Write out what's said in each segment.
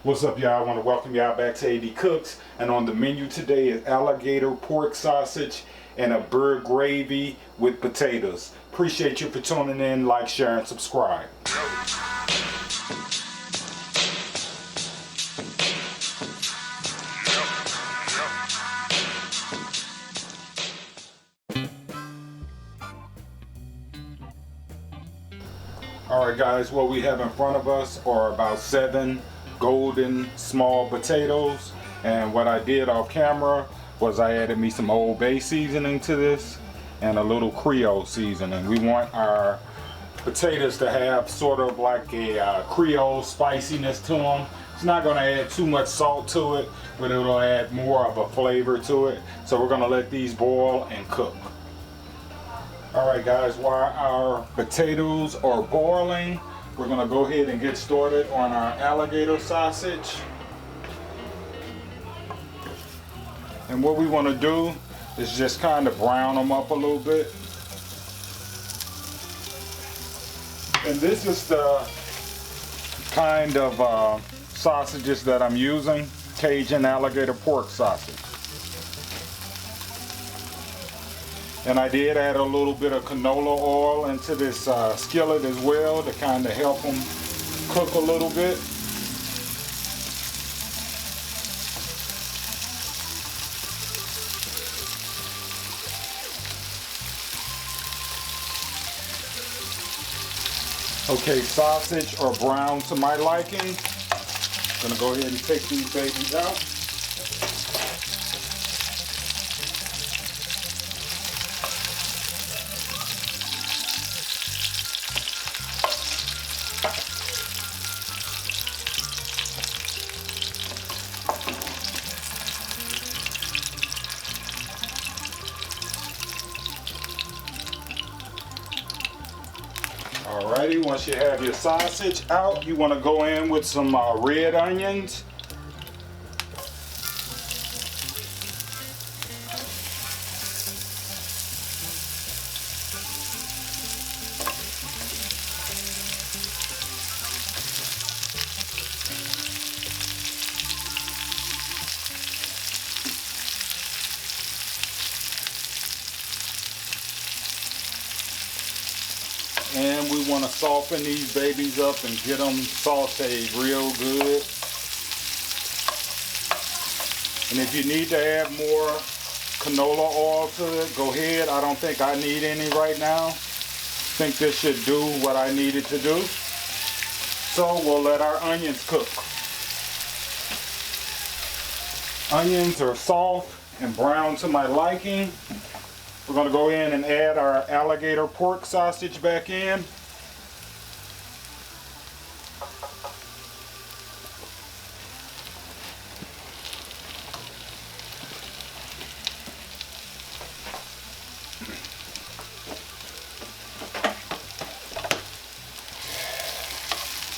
What's up, y'all? I want to welcome y'all back to AD Cooks, and on the menu today is alligator pork sausage and a bird gravy with potatoes. Appreciate you for tuning in. Like, share, and subscribe. Alright guys, what we have in front of us are about 7 golden small potatoes, and what I did off camera was I added me some Old Bay seasoning to this and a little Creole seasoning. We want our potatoes to have sort of like a Creole spiciness to them. It's not going to add too much salt to it, but it'll add more of a flavor to it. So we're going to let these boil and cook. Alright guys, while our potatoes are boiling, we're going to go ahead and get started on our alligator sausage. And what we want to do is just kind of brown them up a little bit. And this is the kind of sausages that I'm using, Cajun alligator pork sausage. And I did add a little bit of canola oil into this skillet as well to kind of help them cook a little bit. Okay, sausage are brown to my liking. I'm gonna go ahead and take these babies out. Alrighty, once you have your sausage out, you want to go in with some red onions. And we want to soften these babies up and get them sauteed real good. And if you need to add more canola oil to it, go ahead. I don't think I need any right now. I think this should do what I need it to do. So we'll let our onions cook. Onions are soft and brown to my liking. We're going to go in and add our alligator pork sausage back in.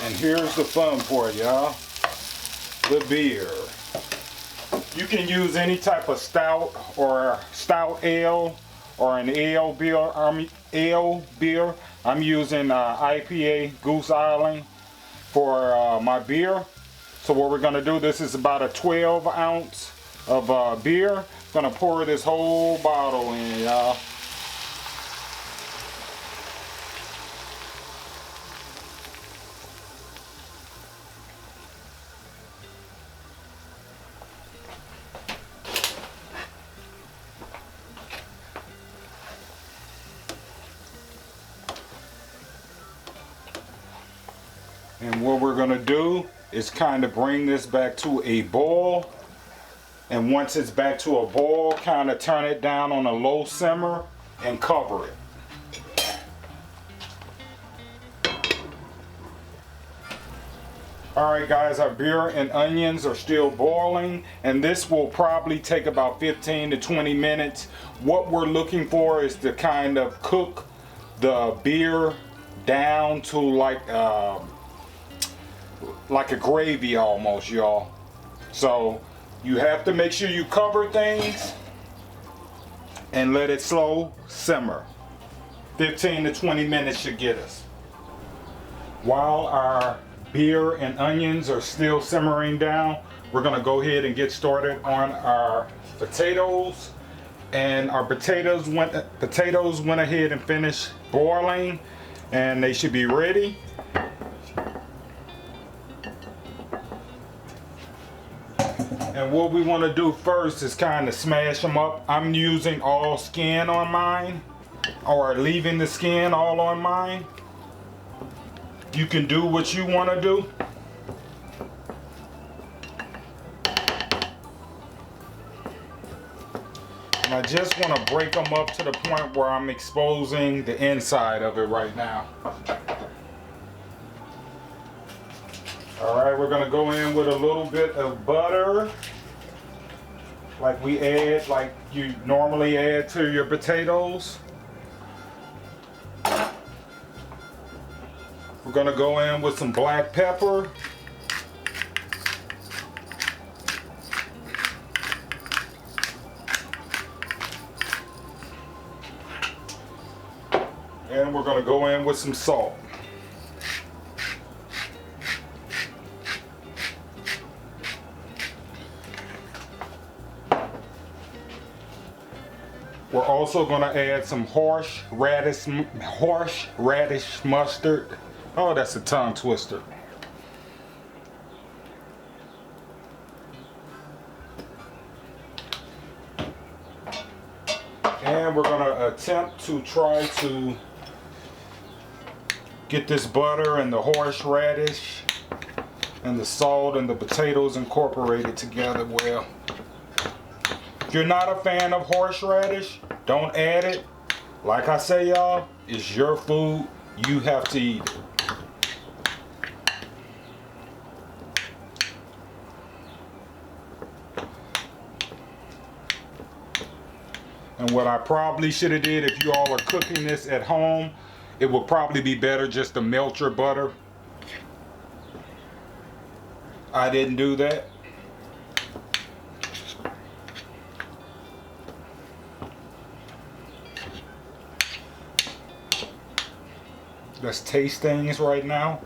And here's the fun part, y'all. The beer. You can use any type of stout or stout ale or an ale beer. I'm using IPA Goose Island for my beer. So what we're going to do, this is about a 12 ounce of beer. I'm going to pour this whole bottle in, y'all. And what we're going to do is kind of bring this back to a boil. And once it's back to a boil, kind of turn it down on a low simmer and cover it. Alright guys, our beer and onions are still boiling, and this will probably take about 15 to 20 minutes. What we're looking for is to kind of cook the beer down to like a gravy almost, y'all. So you have to make sure you cover things and let it slow simmer. 15 to 20 minutes should get us. While our beer and onions are still simmering down, we're gonna go ahead and get started on our potatoes. And our potatoes went ahead and finished boiling, and they should be ready. And what we want to do first is kind of smash them up. I'm using all skin on mine, or leaving the skin all on mine. You can do what you want to do. And I just want to break them up to the point where I'm exposing the inside of it right now. Alright, we're going to go in with a little bit of butter. Like you normally add to your potatoes. We're going to go in with some black pepper. And we're going to go in with some salt. We're also going to add some horseradish mustard. Oh, that's a tongue twister. And we're going to attempt to try to get this butter and the horseradish and the salt and the potatoes incorporated together well. If you're not a fan of horseradish, don't add it. Like I say, y'all, it's your food. You have to eat it. And what I probably should have did, if you all are cooking this at home, it would probably be better just to melt your butter. I didn't do that. Let's taste things right now.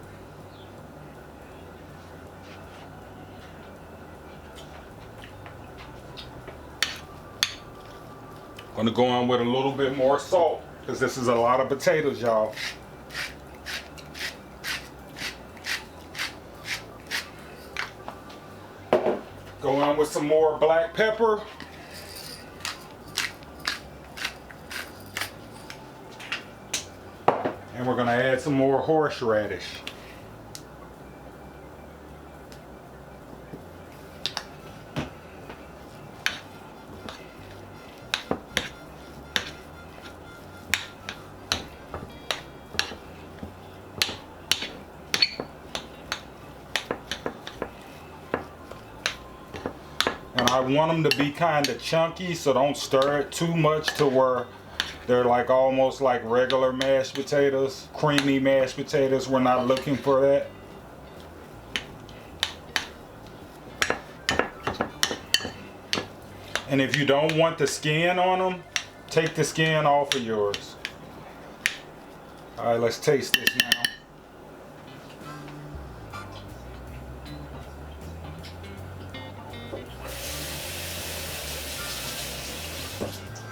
Gonna go on with a little bit more salt, because this is a lot of potatoes, y'all. Go on with some more black pepper. And we're gonna add some more horseradish. And I want them to be kind of chunky, so don't stir it too much to where they're like almost like regular mashed potatoes, creamy mashed potatoes. We're not looking for that. And if you don't want the skin on them, take the skin off of yours. All right, let's taste this now.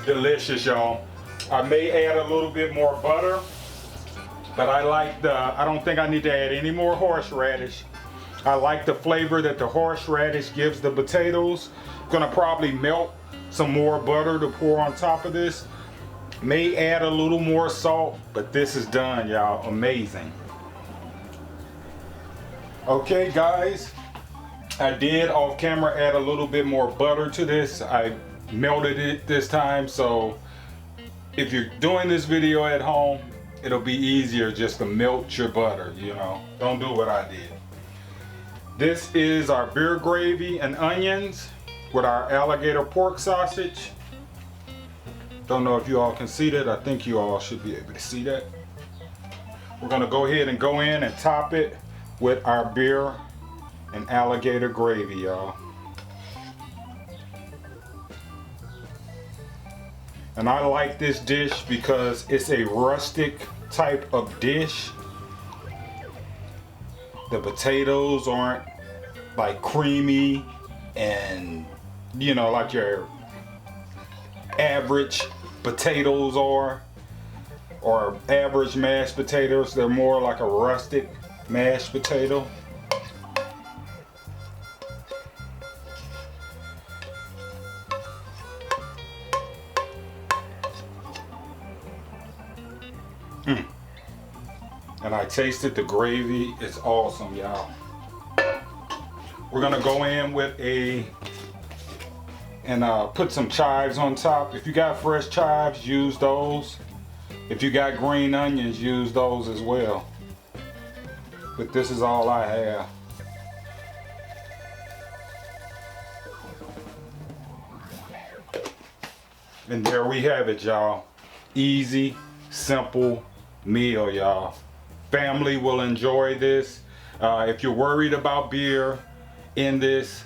Delicious, y'all. I may add a little bit more butter, but I don't think I need to add any more horseradish. I like the flavor that the horseradish gives the potatoes. Gonna probably melt some more butter to pour on top of this. May add a little more salt, but this is done, y'all. Amazing. Okay, guys, I did off camera add a little bit more butter to this. I melted it this time, so if you're doing this video at home, it'll be easier just to melt your butter, you know. Don't do what I did. This is our beer gravy and onions with our alligator pork sausage. Don't know if you all can see that. I think you all should be able to see that. We're gonna go ahead and go in and top it with our beer and alligator gravy, y'all. And I like this dish because it's a rustic type of dish. The potatoes aren't like creamy and, you know, like your average potatoes are, or average mashed potatoes. They're more like a rustic mashed potato. And I tasted the gravy. It's awesome, y'all. We're gonna go in with put some chives on top. If you got fresh chives, use those. If you got green onions, use those as well. But this is all I have. And there we have it, y'all. Easy, simple meal, y'all. Family will enjoy this. If you're worried about beer in this,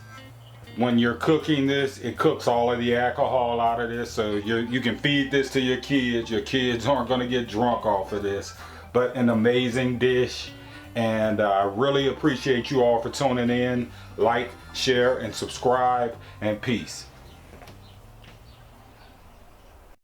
when you're cooking this, it cooks all of the alcohol out of this, so you can feed this to your kids. Your kids aren't going to get drunk off of this. But an amazing dish, and I really appreciate you all for tuning in. Like, share, and subscribe, and peace.